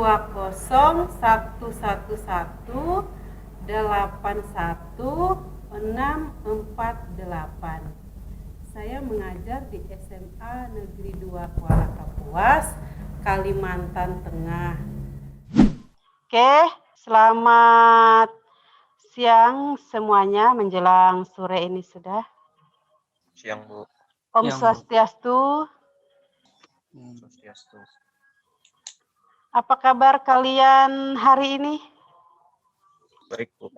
81920 Saya mengajar di SMA Negeri 2 Kuala Kapuas, Kalimantan Tengah. Oke, selamat siang semuanya menjelang sore ini sudah. Siang, Bu. Om Swastiastu. Swastiastu. Apa kabar kalian hari ini? Baik, Bu.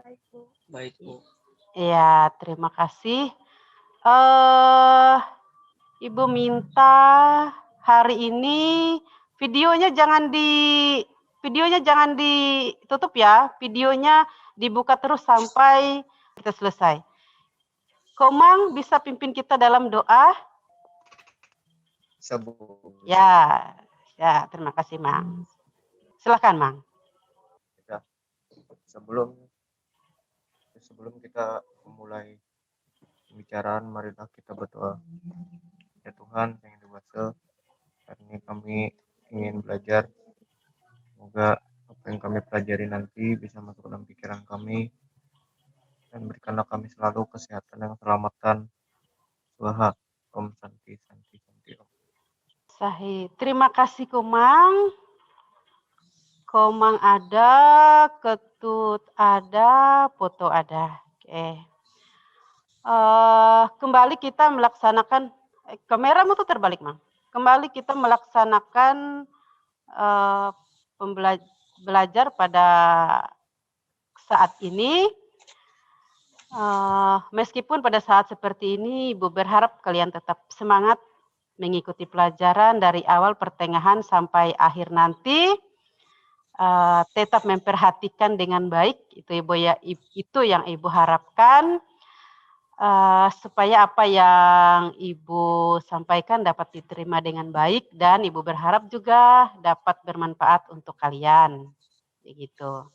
Baik, Bu. Iya, terima kasih. Ibu minta hari ini videonya jangan ditutup ya. Videonya dibuka terus sampai kita selesai. Komang bisa pimpin kita dalam doa? Bisa, Bu. Ya, terima kasih, Mang. Silakan, Mang. Ya. Sebelum kita memulai pembicaraan, marilah kita berdoa. Ya Tuhan yang dewasa, hari ini kami ingin belajar. Semoga apa yang kami pelajari nanti bisa masuk dalam pikiran kami, dan berikanlah kami selalu kesehatan dan keselamatan. Swaha, Om Santi Santi Santi Om. Sahih. Terima kasih, Komang. Komang ada, Ketut ada, foto ada. Oke. Kembali kita melaksanakan, kameramu tuh terbalik, Mang. Kembali kita melaksanakan belajar pada saat ini. Meskipun pada saat seperti ini, Ibu berharap kalian tetap semangat mengikuti pelajaran dari awal, pertengahan, sampai akhir nanti. Tetap memperhatikan dengan baik, itu Ibu ya, itu yang Ibu harapkan. Supaya apa yang Ibu sampaikan dapat diterima dengan baik, dan Ibu berharap juga dapat bermanfaat untuk kalian. Begitu.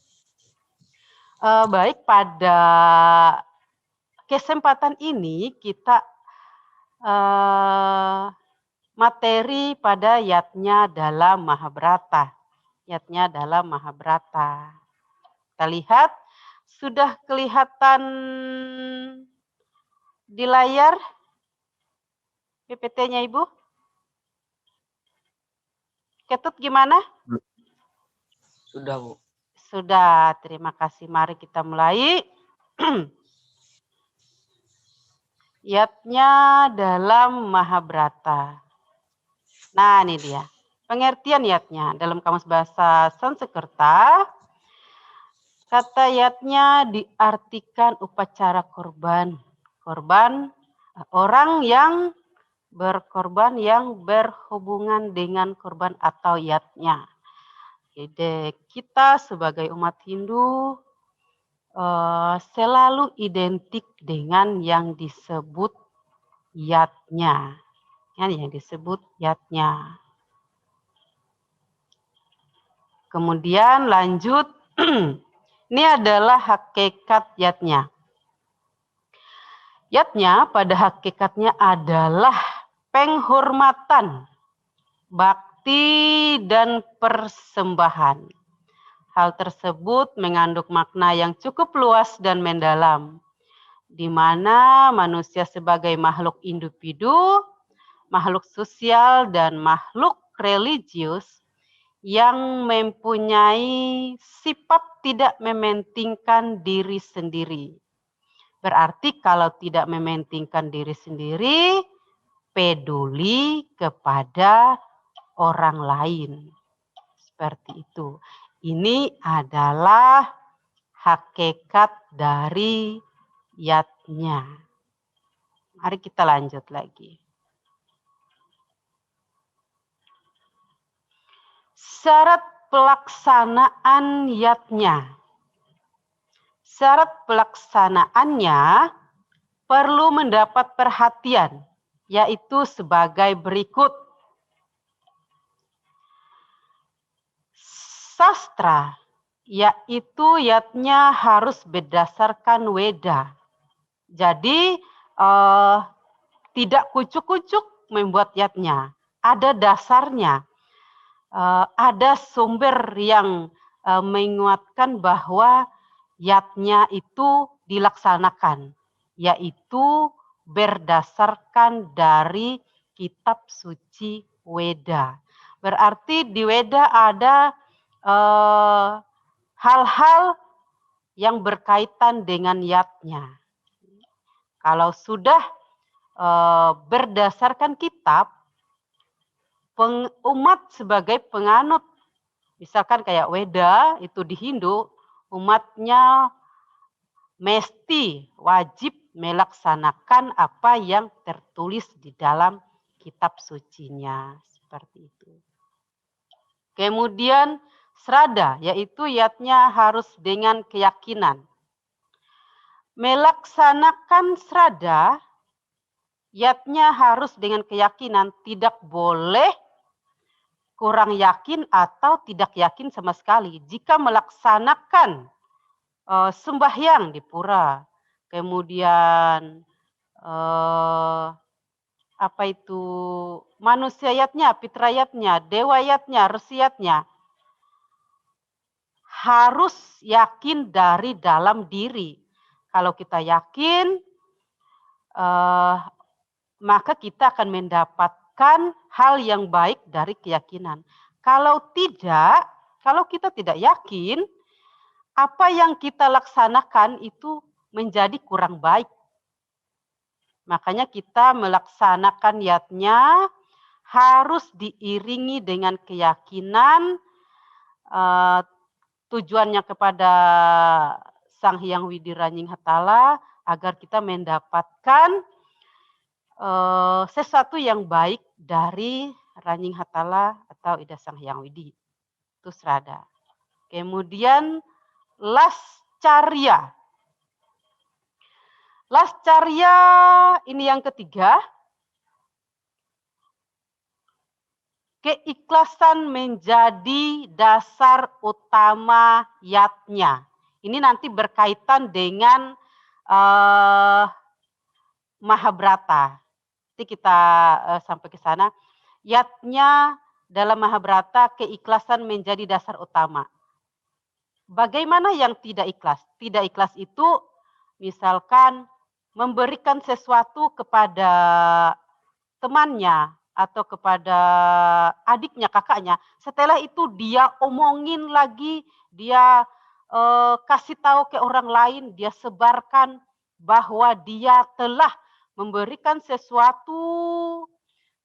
Baik, pada kesempatan ini kita materi pada yatnya dalam Mahabharata. Yatnya dalam Mahabharata. Kita lihat, sudah kelihatan di layar PPT-nya Ibu? Ketut gimana? Sudah, Bu. Sudah, terima kasih. Mari kita mulai. Yatnya dalam Mahabharata. Nah, ini dia. Pengertian yatnya dalam Kamus Bahasa Sanskerta. Kata yatnya diartikan upacara korban. Korban, orang yang berkorban yang berhubungan dengan korban atau yatnya. Jadi kita sebagai umat Hindu selalu identik dengan yang disebut yatnya. Yang disebut yatnya. Kemudian lanjut, ini adalah hakikat yatnya. Yatnya pada hakikatnya adalah penghormatan, bakti, dan persembahan. Hal tersebut mengandung makna yang cukup luas dan mendalam, di mana manusia sebagai makhluk individu, makhluk sosial, dan makhluk religius yang mempunyai sifat tidak mementingkan diri sendiri. Berarti kalau tidak mementingkan diri sendiri, peduli kepada orang lain. Seperti itu. Ini adalah hakikat dari yatnya. Mari kita lanjut lagi. Syarat pelaksanaan yatnya. Syarat pelaksanaannya perlu mendapat perhatian, yaitu sebagai berikut. Sastra, yaitu yatnya harus berdasarkan Weda. Jadi tidak kucuk-kucuk membuat yatnya. Ada dasarnya. ada sumber yang menguatkan bahwa yatnya itu dilaksanakan, yaitu berdasarkan dari kitab suci Weda. Berarti di Weda ada hal-hal yang berkaitan dengan yatnya. Kalau sudah berdasarkan kitab, umat sebagai penganut, misalkan kayak Weda itu di Hindu, umatnya mesti wajib melaksanakan apa yang tertulis di dalam kitab sucinya. Seperti itu. Kemudian srada, yaitu yatnya harus dengan keyakinan. Melaksanakan srada, yatnya harus dengan keyakinan, tidak boleh kurang yakin atau tidak yakin sama sekali. Jika melaksanakan sembahyang di pura, kemudian apa itu manusiayatnya, pitrayatnya, dewayatnya, resiatnya, harus yakin dari dalam diri. Kalau kita yakin, maka kita akan mendapatkan hal yang baik dari keyakinan. Kalau tidak, kalau kita tidak yakin, apa yang kita laksanakan itu menjadi kurang baik. Makanya kita melaksanakan yatnya harus diiringi dengan keyakinan, tujuannya kepada Sang Hyang Widi Ranying Hatala agar kita mendapatkan sesuatu yang baik dari Ranying Hatala atau Ida Sang Hyang Widi. Itu srada. Kemudian lascarya. Lascarya ini yang ketiga. Keikhlasan menjadi dasar utama yatnya. Ini nanti berkaitan dengan Mahabharata. Nanti kita sampai ke sana. Yatnya dalam Mahabharata keikhlasan menjadi dasar utama. Bagaimana yang tidak ikhlas? Tidak ikhlas itu misalkan memberikan sesuatu kepada temannya atau kepada adiknya, kakaknya. Setelah itu dia omongin lagi, dia kasih tahu ke orang lain, dia sebarkan bahwa dia telah memberikan sesuatu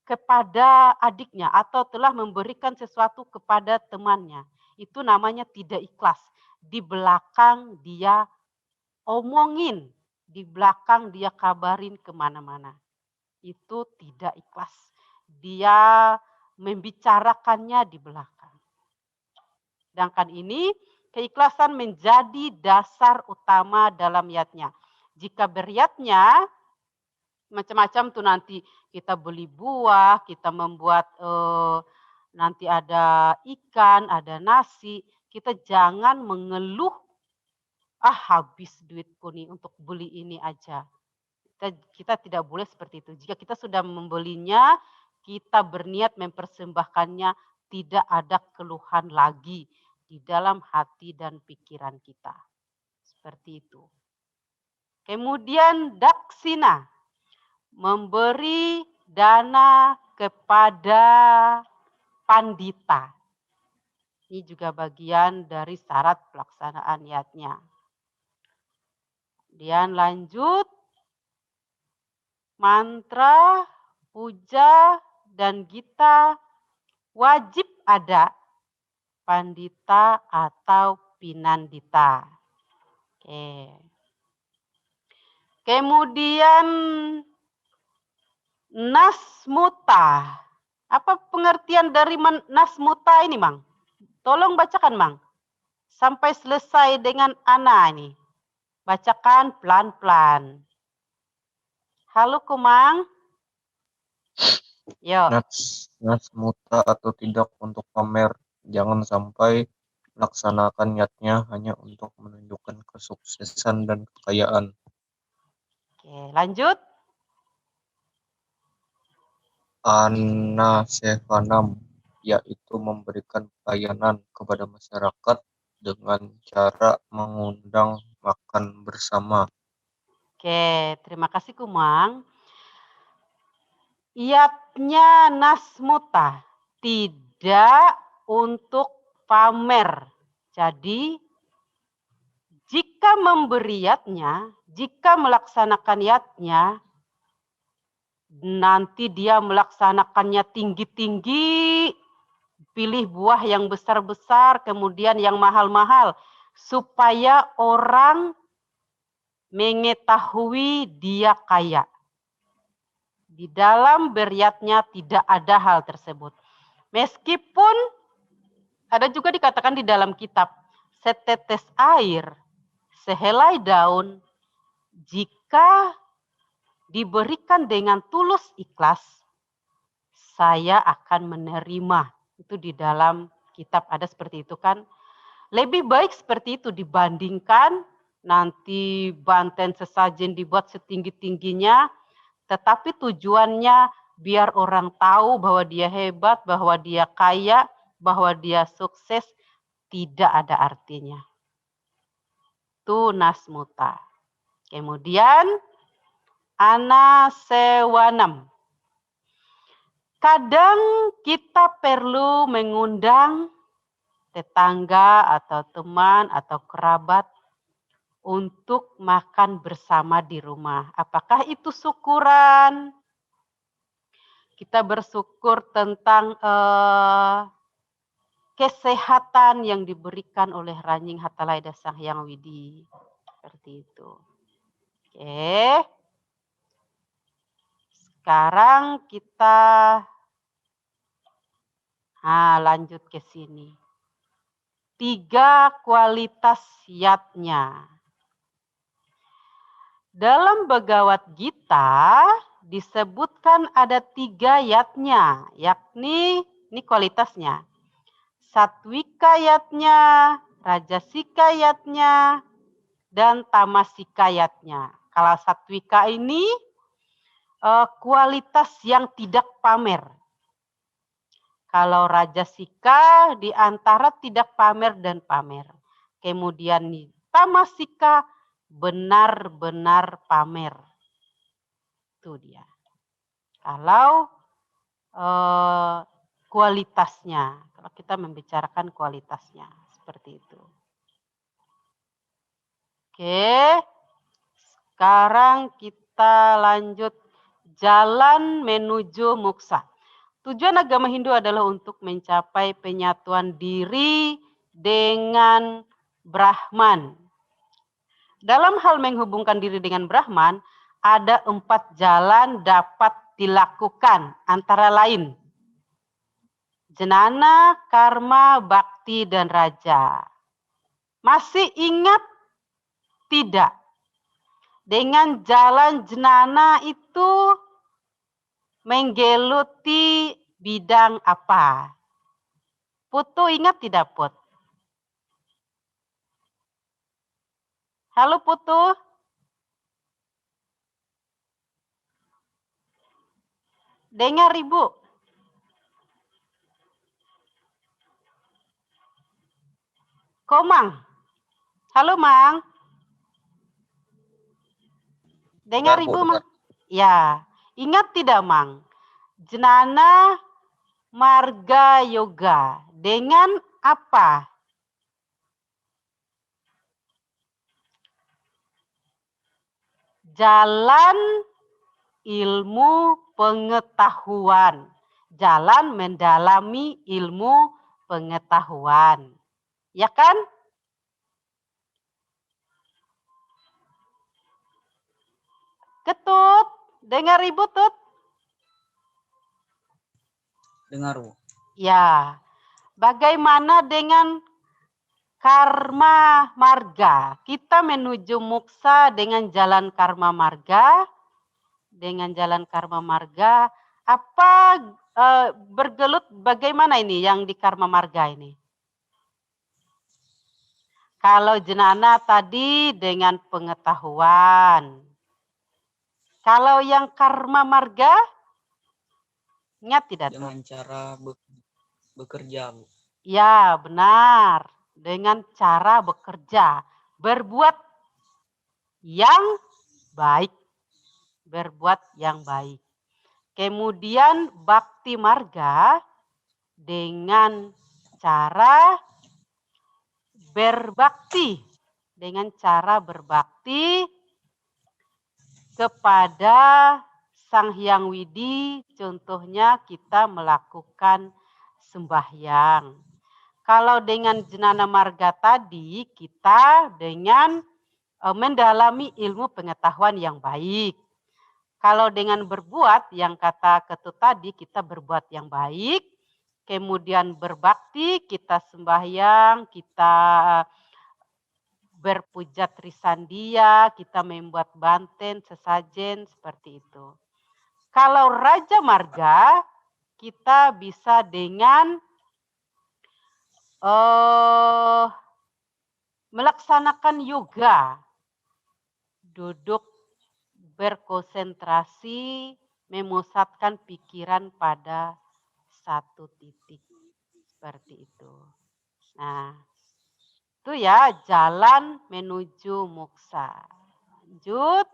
kepada adiknya atau telah memberikan sesuatu kepada temannya. Itu namanya tidak ikhlas. Di belakang dia omongin, di belakang dia kabarin kemana-mana. Itu tidak ikhlas. Dia membicarakannya di belakang. Sedangkan ini keikhlasan menjadi dasar utama dalam yatnya. Jika beryatnya macam-macam tuh nanti kita beli buah, kita membuat nanti ada ikan, ada nasi, kita jangan mengeluh, habis duitku nih untuk beli ini aja. Kita tidak boleh seperti itu. Jika kita sudah membelinya, kita berniat mempersembahkannya, tidak ada keluhan lagi di dalam hati dan pikiran kita. Seperti itu. Kemudian daksina, memberi dana kepada pandita. Ini juga bagian dari syarat pelaksanaan yatnya. Kemudian lanjut, mantra, puja, dan gita wajib ada pandita atau pinandita. Oke. Kemudian nasmuta. Apa pengertian dari nasmuta ini, Mang? Tolong bacakan, Mang. Sampai selesai dengan Ana ini. Bacakan pelan-pelan. Halo, Kumang. Yo. Nasmuta atau tidak untuk pamer. Jangan sampai laksanakan niatnya hanya untuk menunjukkan kesuksesan dan kekayaan. Oke, lanjut. Anasevanam, yaitu memberikan pelayanan kepada masyarakat dengan cara mengundang makan bersama. Oke, terima kasih Kumang. Yatnya nasmuta, tidak untuk pamer. Jadi, jika memberi yatnya, jika melaksanakan yatnya, nanti dia melaksanakannya tinggi-tinggi, pilih buah yang besar-besar, kemudian yang mahal-mahal, supaya orang mengetahui dia kaya. Di dalam beriatnya tidak ada hal tersebut. Meskipun ada juga dikatakan di dalam kitab, setetes air, sehelai daun, jika diberikan dengan tulus ikhlas, saya akan menerima. Itu di dalam kitab ada seperti itu kan. Lebih baik seperti itu dibandingkan nanti banten sesajen dibuat setinggi-tingginya, tetapi tujuannya biar orang tahu bahwa dia hebat, bahwa dia kaya, bahwa dia sukses, tidak ada artinya. Itu nasmuta. Kemudian anasewanam. Kadang kita perlu mengundang tetangga atau teman atau kerabat untuk makan bersama di rumah. Apakah itu syukuran? Kita bersyukur tentang kesehatan yang diberikan oleh Ranjing Hatalaida Sang Hyang Widi. Seperti itu. Oke. Sekarang kita lanjut ke sini. 3 kualitas yatnya. Dalam Bhagavad Gita disebutkan ada 3 yatnya, yakni ini kualitasnya. Satwika yatnya, rajasika yatnya, dan tamasika yatnya. Kalau satwika ini kualitas yang tidak pamer. Kalau rajasika di antara tidak pamer dan pamer. Kemudian tamasika benar-benar pamer. Itu dia. Kalau kualitasnya, kalau kita membicarakan kualitasnya seperti itu. Oke, sekarang kita lanjut jalan menuju moksa. Tujuan agama Hindu adalah untuk mencapai penyatuan diri dengan Brahman. Dalam hal menghubungkan diri dengan Brahman, ada 4 jalan dapat dilakukan, antara lain jenana, karma, bakti, dan raja. Masih ingat tidak? Dengan jalan jenana itu menggeluti bidang apa? Putu ingat tidak, Put? Halo, Putu? Dengar, Ibu? Komang? Halo, Mang? Dengar, Ibu, Mang? Ya, ingat tidak, Mang? Jenana marga yoga dengan apa? Jalan ilmu pengetahuan. Jalan mendalami ilmu pengetahuan. Ya kan? Ketut, dengar Ibu, Tut? Dengar, Bu. Ya, bagaimana dengan karma marga? Kita menuju moksa dengan jalan karma marga. Dengan jalan karma marga, apa bergelut bagaimana ini yang di karma marga ini? Kalau jenana tadi dengan pengetahuan. Kalau yang karma marga, ingat tidak? Dengan cara Bekerja, Bu. Ya, benar. Dengan cara bekerja. Berbuat yang baik. Berbuat yang baik. Kemudian bakti marga dengan cara berbakti. Dengan cara berbakti kepada Sang Hyang Widi, contohnya kita melakukan sembahyang. Kalau dengan jenana marga tadi, kita dengan mendalami ilmu pengetahuan yang baik. Kalau dengan berbuat, yang kata Ketut tadi, kita berbuat yang baik, kemudian berbakti, kita sembahyang, kita berpuja trisandia, kita membuat banten, sesajen, seperti itu. Kalau Raja Marga, kita bisa dengan melaksanakan yoga, duduk berkonsentrasi, memusatkan pikiran pada satu titik, seperti itu. Nah, itu ya jalan menuju moksa. Lanjut.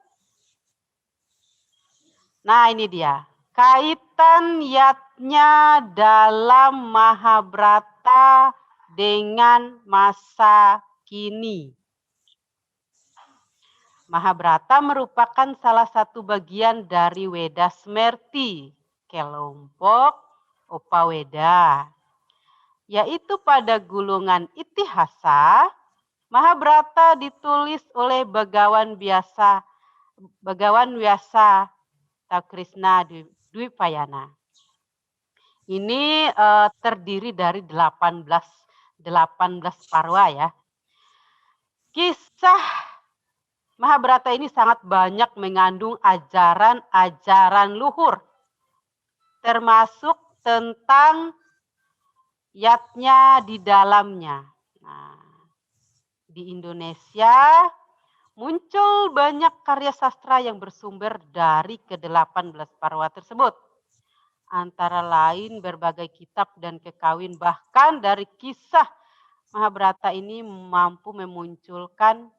Nah, ini dia. Kaitan yatnya dalam Mahabharata dengan masa kini. Mahabharata merupakan salah satu bagian dari Weda Smerti, kelompok Upaweda. Yaitu pada gulungan Itihasa, Mahabharata ditulis oleh Bagawan Vyasa atau Krishna Dwipayana. Ini terdiri dari 18 parwa ya. Kisah Mahabharata ini sangat banyak mengandung ajaran-ajaran luhur, termasuk tentang yatnya di dalamnya. Nah, di Indonesia muncul banyak karya sastra yang bersumber dari ke-18 parwa tersebut. Antara lain berbagai kitab dan kekawin, bahkan dari kisah Mahabharata ini mampu memunculkan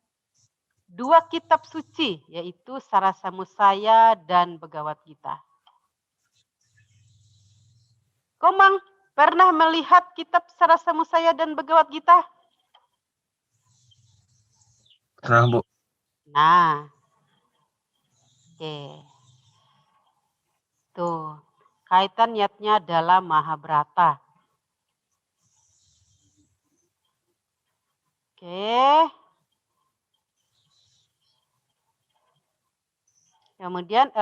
2 kitab suci, yaitu Sarasamusaya dan Bhagavad Gita. Komang pernah melihat kitab Sarasamusaya dan Bhagavad Gita? Pernah, Bu. Nah, oke. Tuh, kaitan yatnya dalam Mahabharata. Oke. Kemudian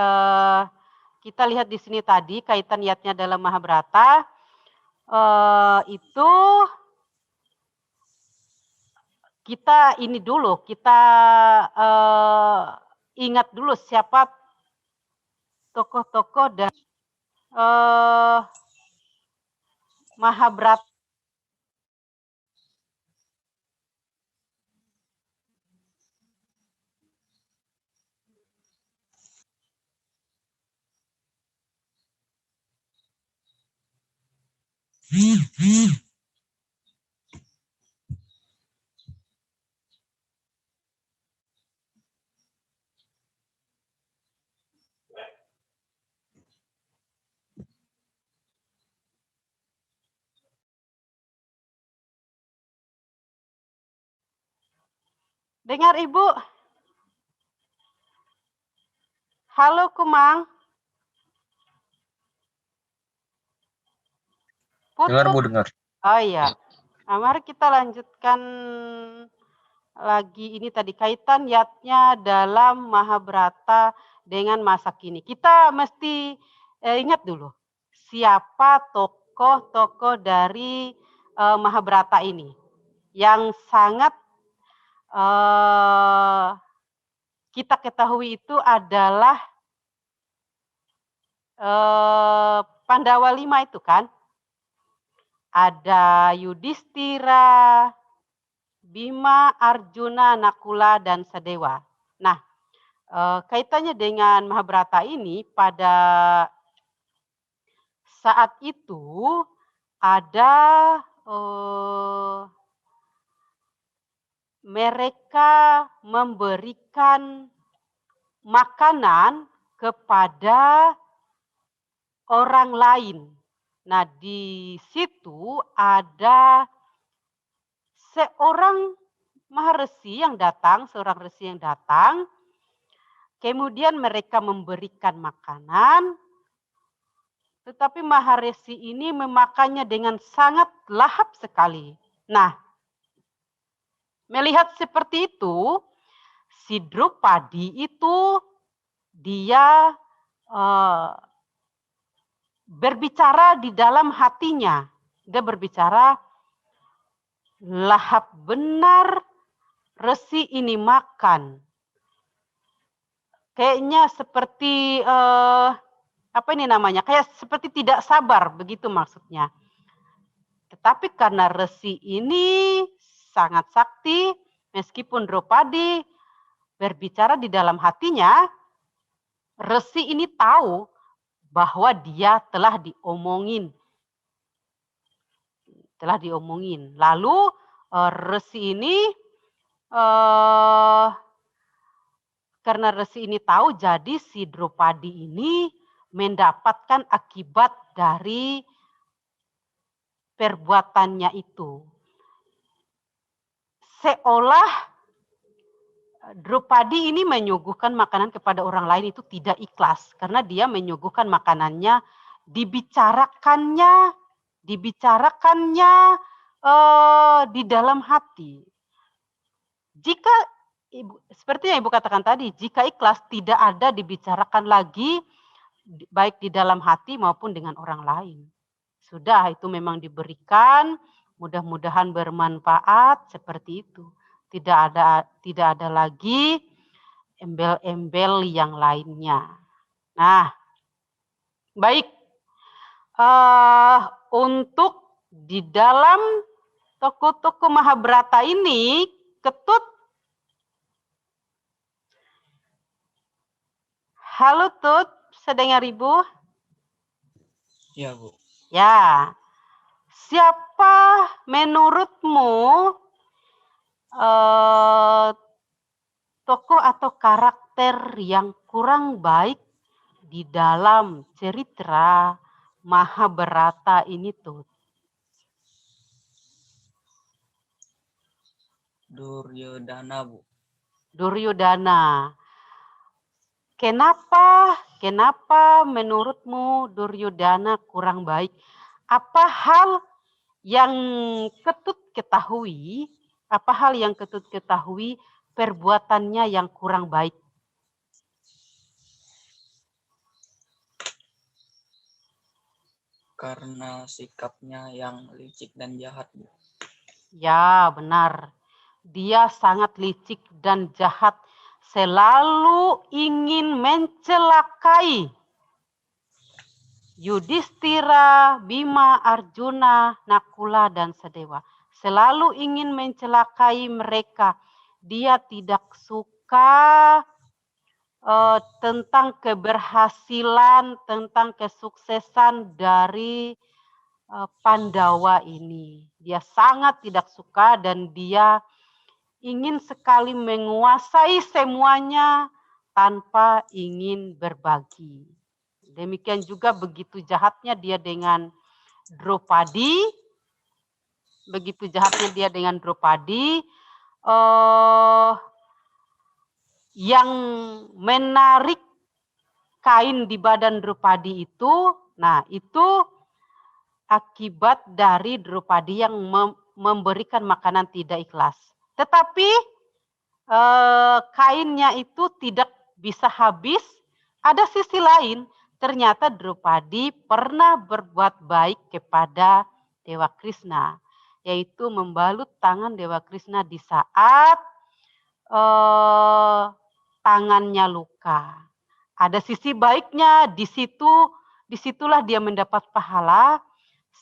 kita lihat di sini tadi kaitan yatnya dalam Mahabharata itu kita ini dulu, kita ingat dulu siapa tokoh-tokoh dan Mahabharata. Dengar Ibu? Halo Kumang. Dengar, Bu, dengar. Oh iya. Nah, mari kita lanjutkan lagi ini tadi kaitan yatnya dalam Mahabharata dengan masa kini. Kita mesti ingat dulu siapa tokoh-tokoh dari Mahabharata ini yang sangat kita ketahui itu adalah Pandawa 5 itu kan. Ada Yudhistira, Bima, Arjuna, Nakula, dan Sadewa. Nah, kaitannya dengan Mahabharata ini pada saat itu ada mereka memberikan makanan kepada orang lain. Nah, di situ ada seorang maharesi yang datang, seorang resi yang datang, kemudian mereka memberikan makanan, tetapi maharesi ini memakannya dengan sangat lahap sekali. Nah, melihat seperti itu, si Drupadi itu dia berbicara di dalam hatinya. Dia berbicara, lahap benar resi ini makan. Kayaknya seperti apa ini namanya? Kayak seperti tidak sabar, begitu maksudnya. Tetapi karena resi ini sangat sakti, meskipun Drupadi berbicara di dalam hatinya, resi ini tahu bahwa dia telah diomongin. Lalu resi ini karena resi ini tahu, jadi si Drupadi ini mendapatkan akibat dari perbuatannya itu. Seolah Drupadi ini menyuguhkan makanan kepada orang lain itu tidak ikhlas, karena dia menyuguhkan makanannya, dibicarakannya di dalam hati. Jika seperti yang Ibu katakan tadi, jika ikhlas tidak ada dibicarakan lagi, baik di dalam hati maupun dengan orang lain. Sudah, itu memang diberikan, mudah-mudahan bermanfaat, seperti itu. Tidak ada lagi embel-embel yang lainnya. Nah, baik. Untuk di dalam toko-toko Mahabharata ini, Ketut. Halo Tut, sedengar Ibu? Ya, Bu. Ya. Siapa menurutmu tokoh atau karakter yang kurang baik di dalam cerita Mahabharata ini tuh? Duryodhana, Bu. Duryodhana. Kenapa menurutmu Duryodhana kurang baik? Apa hal yang Ketut ketahui? Perbuatannya yang kurang baik? Karena sikapnya yang licik dan jahat, Bu. Ya, benar. Dia sangat licik dan jahat. Selalu ingin mencelakai Yudhistira, Bima, Arjuna, Nakula, dan Sadewa. Selalu ingin mencelakai mereka. Dia tidak suka tentang keberhasilan, tentang kesuksesan dari Pandawa ini. Dia sangat tidak suka dan dia ingin sekali menguasai semuanya tanpa ingin berbagi. Demikian juga begitu jahatnya dia dengan Drupadi. Yang menarik kain di badan Drupadi itu, nah itu akibat dari Drupadi yang memberikan makanan tidak ikhlas. Tetapi kainnya itu tidak bisa habis. Ada sisi lain, ternyata Drupadi pernah berbuat baik kepada Dewa Krishna, yaitu membalut tangan Dewa Krishna di saat tangannya luka. Ada sisi baiknya, disitulah dia mendapat pahala,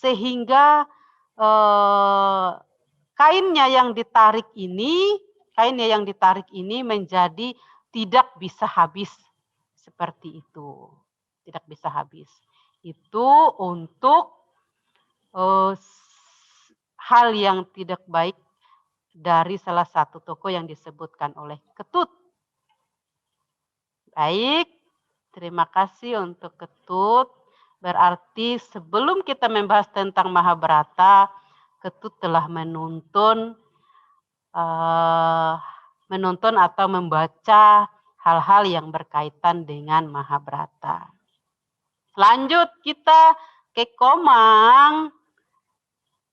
sehingga kainnya yang ditarik ini menjadi tidak bisa habis. Seperti itu. Tidak bisa habis. Itu untuk hal yang tidak baik dari salah satu tokoh yang disebutkan oleh Ketut. Baik, terima kasih untuk Ketut. Berarti sebelum kita membahas tentang Mahabharata, Ketut telah menuntun atau membaca hal-hal yang berkaitan dengan Mahabharata. Lanjut kita ke Komang.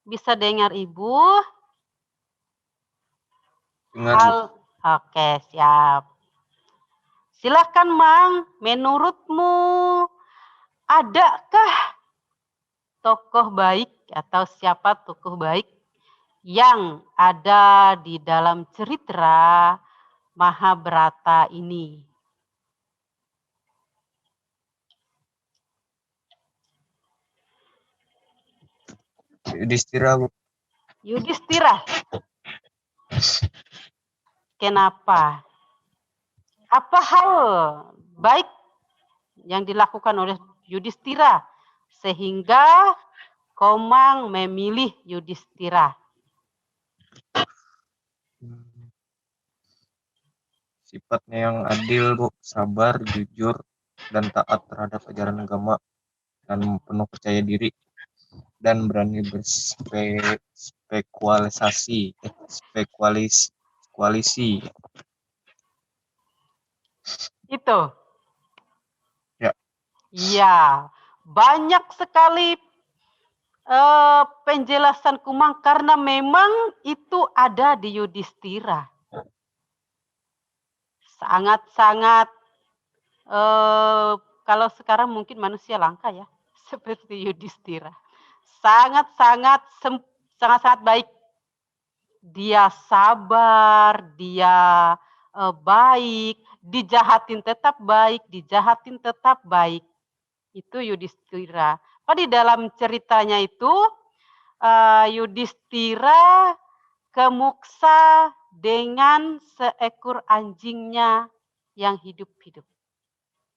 Bisa dengar Ibu? Dengar, Bu. Oke, siap. Silakan Mang, menurutmu adakah tokoh baik atau siapa tokoh baik yang ada di dalam cerita Mahabharata ini? Yudhistira, Bu. Yudhistira. Kenapa? Apa hal baik yang dilakukan oleh Yudhistira sehingga Komang memilih Yudhistira? Sifatnya yang adil, Bu, sabar, jujur, dan taat terhadap ajaran agama, dan penuh percaya diri, dan berani berspekulasi. Itu. Ya. Iya, banyak sekali penjelasan Kumang karena memang itu ada di Yudhistira. Sangat-sangat kalau sekarang mungkin manusia langka ya, seperti Yudhistira. Sangat-sangat baik. Dia sabar, dia baik, dijahatin tetap baik, dijahatin tetap baik. Itu Yudhistira. Di dalam ceritanya itu Yudhistira ke Muksa dengan seekor anjingnya yang hidup-hidup.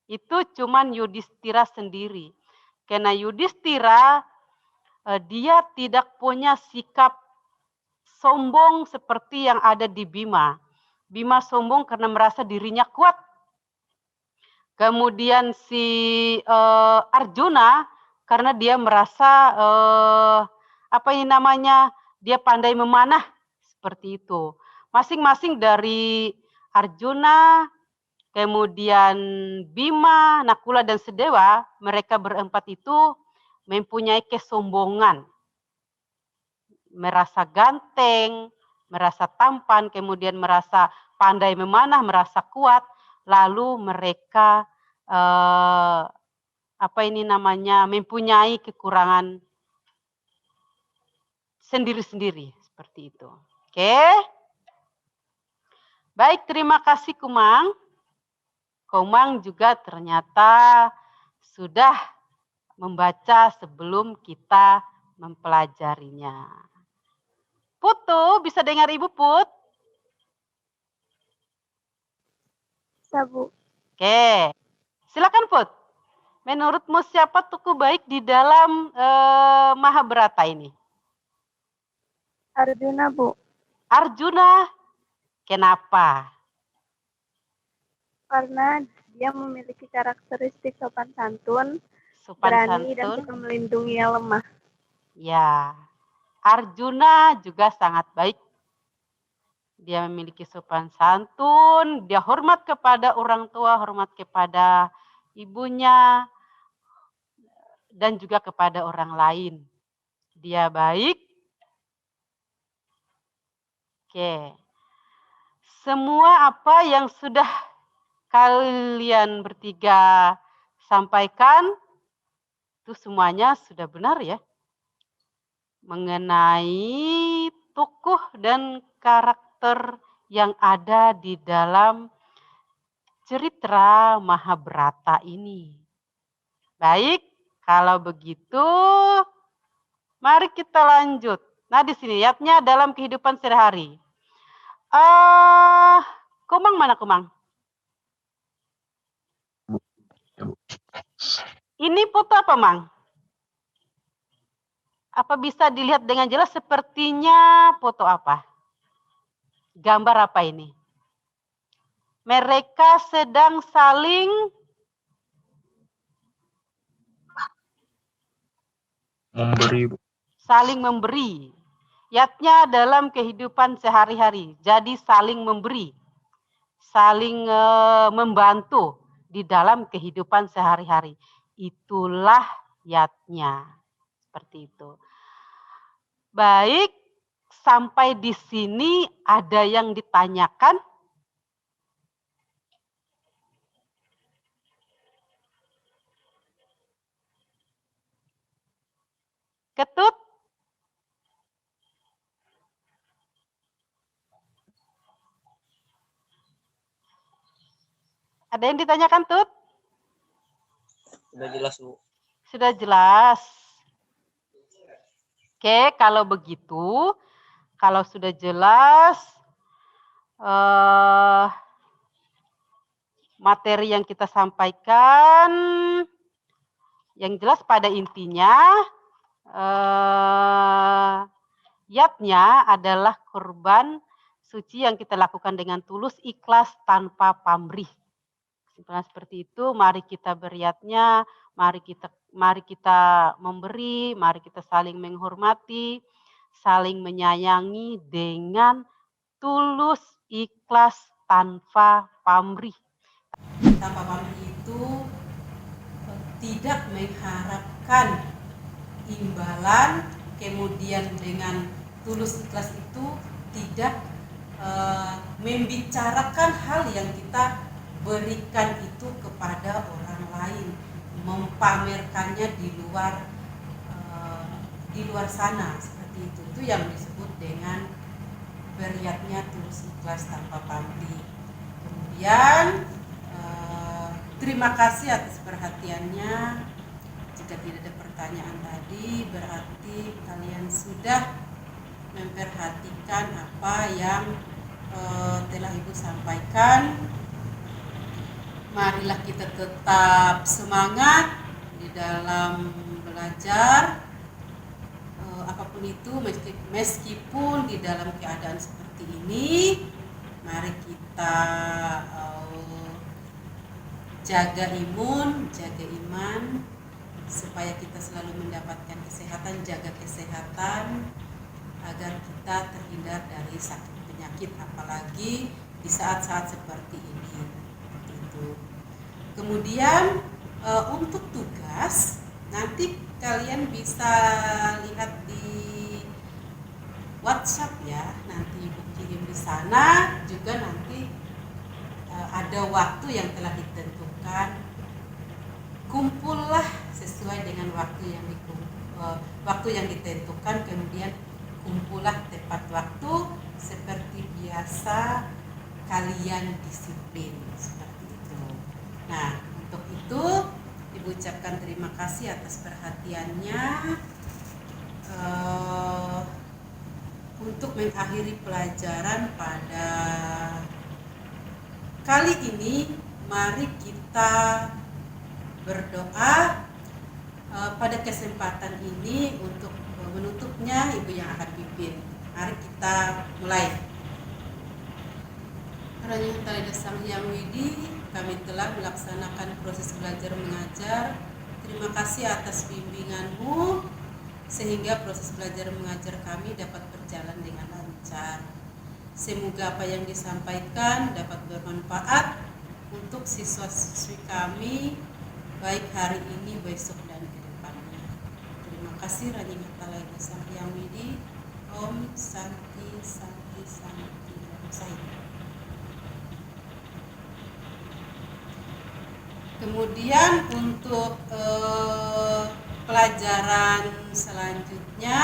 Itu cuman Yudhistira sendiri. Karena Yudhistira dia tidak punya sikap sombong seperti yang ada di Bima. Bima sombong karena merasa dirinya kuat. Kemudian si Arjuna karena dia merasa dia pandai memanah seperti itu. Masing-masing dari Arjuna, kemudian Bima, Nakula dan Sedewa, mereka berempat itu mempunyai kesombongan. Merasa ganteng, merasa tampan, kemudian merasa pandai memanah, merasa kuat, lalu mereka mempunyai kekurangan sendiri-sendiri seperti itu. Oke. Baik, terima kasih Kumang. Komang juga ternyata sudah membaca sebelum kita mempelajarinya. Putu, bisa dengar Ibu Put? Bisa, Bu. Oke, silakan Put. Menurutmu siapa tokoh baik di dalam Mahabharata ini? Arjuna, Bu. Arjuna, kenapa? Karena dia memiliki karakteristik sopan santun, berani, dan suka melindungi yang lemah. Ya, Arjuna juga sangat baik. Dia memiliki sopan santun, dia hormat kepada orang tua, hormat kepada ibunya, dan juga kepada orang lain. Dia baik. Oke. Semua apa yang sudah kalian bertiga sampaikan, itu semuanya sudah benar ya. Mengenai tokoh dan karakter yang ada di dalam cerita Mahabharata ini. Baik, kalau begitu mari kita lanjut. Nah, di sini lihatnya dalam kehidupan sehari-hari. Komang mana Komang? Ini foto apa, Mang? Apa bisa dilihat dengan jelas sepertinya foto apa? Gambar apa ini? Mereka sedang saling Memberi, Bu. saling memberi. Yatnya dalam kehidupan sehari-hari. Jadi saling memberi, saling membantu di dalam kehidupan sehari-hari. Itulah yatnya. Seperti itu. Baik, sampai di sini ada yang ditanyakan? Ketut? Ada yang ditanyakan, Tut? Sudah jelas, Bu. Sudah jelas. Oke, kalau begitu, kalau sudah jelas, materi yang kita sampaikan, yang jelas pada intinya, yatnya adalah kurban suci yang kita lakukan dengan tulus, ikhlas, tanpa pamrih. Kesimpulan seperti itu, mari kita beriatnya, mari kita memberi, mari kita saling menghormati, saling menyayangi dengan tulus, ikhlas, tanpa pamrih. Tanpa pamrih itu tidak mengharapkan imbalan, kemudian dengan tulus ikhlas itu tidak membicarakan hal yang kita berikan itu kepada orang lain, mempamerkannya di luar sana, seperti itu. Itu yang disebut dengan beriatnya tulus ikhlas tanpa pamrih. Kemudian terima kasih atas perhatiannya. Jika tidak ada pertanyaan tadi, berarti kalian sudah memperhatikan apa yang telah Ibu sampaikan. Marilah kita tetap semangat di dalam belajar, apapun itu, meskipun di dalam keadaan seperti ini, mari kita jaga imun, jaga iman, supaya kita selalu mendapatkan kesehatan, jaga kesehatan, agar kita terhindar dari sakit penyakit, apalagi di saat-saat seperti ini. Kemudian untuk tugas nanti kalian bisa lihat di WhatsApp ya, nanti Ibu kirim di sana juga. Nanti ada waktu yang telah ditentukan, kumpullah sesuai dengan waktu yang ditentukan, kemudian kumpullah tepat waktu seperti biasa, kalian disiplin seperti itu. Nah, untuk itu Ibu ucapkan terima kasih atas perhatiannya. Untuk mengakhiri pelajaran pada kali ini, mari kita berdoa. Pada kesempatan ini untuk menutupnya Ibu yang akan pimpin. Mari kita mulai. Ranyuta Sang Hyang Widi, kami telah melaksanakan proses belajar mengajar. Terima kasih atas bimbingan-Mu, sehingga proses belajar mengajar kami dapat berjalan dengan lancar. Semoga apa yang disampaikan dapat bermanfaat untuk siswa-siswi kami, baik hari ini, besok, dan ke depannya. Terima kasih. Ranyuta Sang Hyang Widi. Om Santi Santi Santi Santi. Kemudian untuk pelajaran selanjutnya,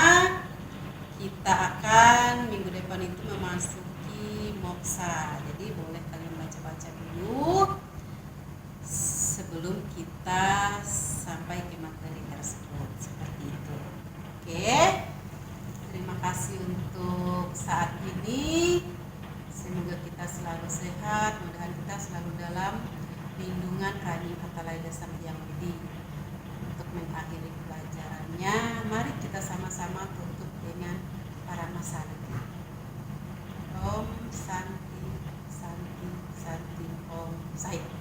kita akan minggu depan itu memasuki moksa. Jadi boleh kalian baca-baca dulu sebelum kita sampai ke materi tersebut, seperti itu. Oke, terima kasih untuk saat ini. Semoga kita selalu sehat, mudah-mudahan kita selalu dalam lindungan Raden Atalaida Sang Hyang Widi. Untuk mengakhiri pelajarannya, mari kita sama-sama Said.